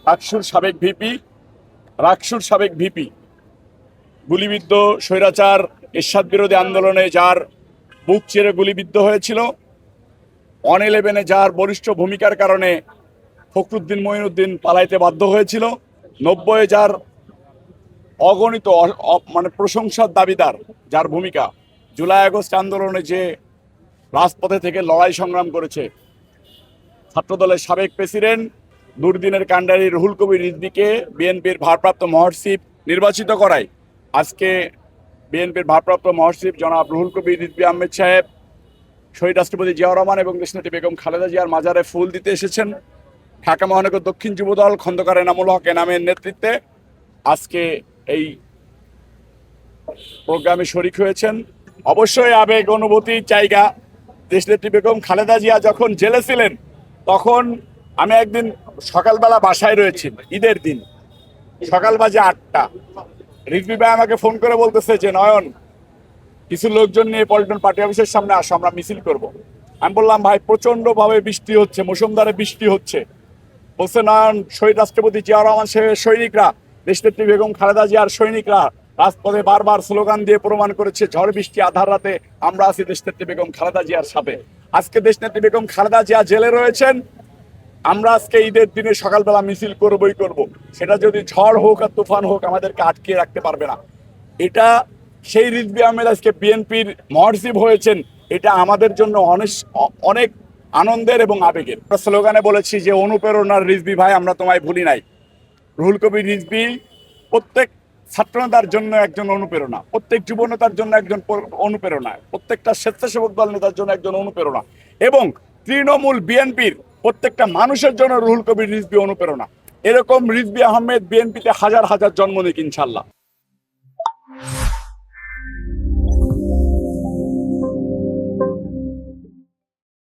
রাকসুর সাবেক ভিপি গুলিবিদ্ধ স্বৈরাচার এরশাদ বিরোধী আন্দোলনে যার বুক চিরে গুলিবিদ্ধ হয়েছিল, 11 যার বলিষ্ঠ ভূমিকার কারণে ফখরুদ্দিন মঈনুদ্দিন পালাইতে বাধ্য হয়েছিল, 90 যার অগণিত মানে প্রশংসার দাবিদার, যার ভূমিকা জুলাই আগস্ট আন্দোলনে যে রাজপথে থেকে লড়াই সংগ্রাম করেছে, ছাত্রদলের সাবেক প্রেসিডেন্ট দুর্দিনের কাণ্ডারি রুহুল কবির রিজভীকে বিএনপির ভারপ্রাপ্ত মহাসচিব নির্বাচিত করায় আজকে বিএনপির ভারপ্রাপ্ত মহাসচিব জনাব রুহুল কবির রিজভী আহমেদ সাহেব শহীদ রাষ্ট্রপতি জিয়াউর রহমান এবং দেশনেত্রী বেগম খালেদা জিয়ার মাজারে ফুল দিতে এসেছেন। ঢাকা মহানগর দক্ষিণ যুবদল খন্দকার এনামুল হক এনামের নেতৃত্বে আজকে এই প্রোগ্রামে শরিক হয়েছেন। অবশ্যই আবেগ অনুভূতির জায়গা। দেশনেত্রী বেগম খালেদা জিয়া যখন জেলে ছিলেন তখন আমি একদিন সকালবেলা বাসায় রয়েছি, ঈদের দিন সকাল বাজে 8টা। রিজভী ভাই আমাকে ফোন করে বলতেছে যে নয়ন, কিছু লোকজন নিয়ে পল্টন পার্টি অফিসের সামনে আসো, আমরা মিছিল করব। আমি বললাম ভাই প্রচন্ড ভাবে বৃষ্টি হচ্ছে, মুষলধারে বৃষ্টি হচ্ছে। বলছে নয়ন, শহীদ রাষ্ট্রপতি জিয়াউর রহমান সাহেবের সৈনিকরা, দেশনেত্রী বেগম খালেদা জিয়ার সৈনিকরা রাজপথে বারবার স্লোগান দিয়ে প্রমাণ করেছে ঝড় বৃষ্টি আধার রাতে আমরা আছি দেশনেত্রী বেগম খালেদা জিয়ার সাথে। আজকে দেশনেত্রী বেগম খালেদা জিয়া জেলে রয়েছেন, আমরা আজকে ঈদের দিনে সকালবেলা মিছিল করবই করব। সেটা যদি ঝড় হোক আর তুফান হোক আমাদেরকে আটকে রাখতে পারবে না। এটা সেই রিজভী আহমেদ আজকে বিএনপির মহাসচিব হয়েছেন, এটা আমাদের জন্য অনেক আনন্দের এবং আবেগের। স্লোগানে বলেছি যে অনুপ্রেরণার রিজভী ভাই, আমরা তোমায় ভুলি নাই। রুহুল কবির রিজভী প্রত্যেক ছাত্রনেতার জন্য একজন অনুপ্রেরণা, প্রত্যেক যুব নেতার জন্য একজন অনুপ্রেরণা, প্রত্যেকটা স্বেচ্ছাসেবক দল নেতার জন্য একজন অনুপ্রেরণা, এবং তৃণমূল বিএনপির প্রত্যেকটা মানুষের জন্য রুহুল কবির রিজভী অনুপ্রেরণা। এরকম রিজভী আহমেদ বিএনপিতে হাজার হাজার জন্ম নিক ইনশাল্লাহ।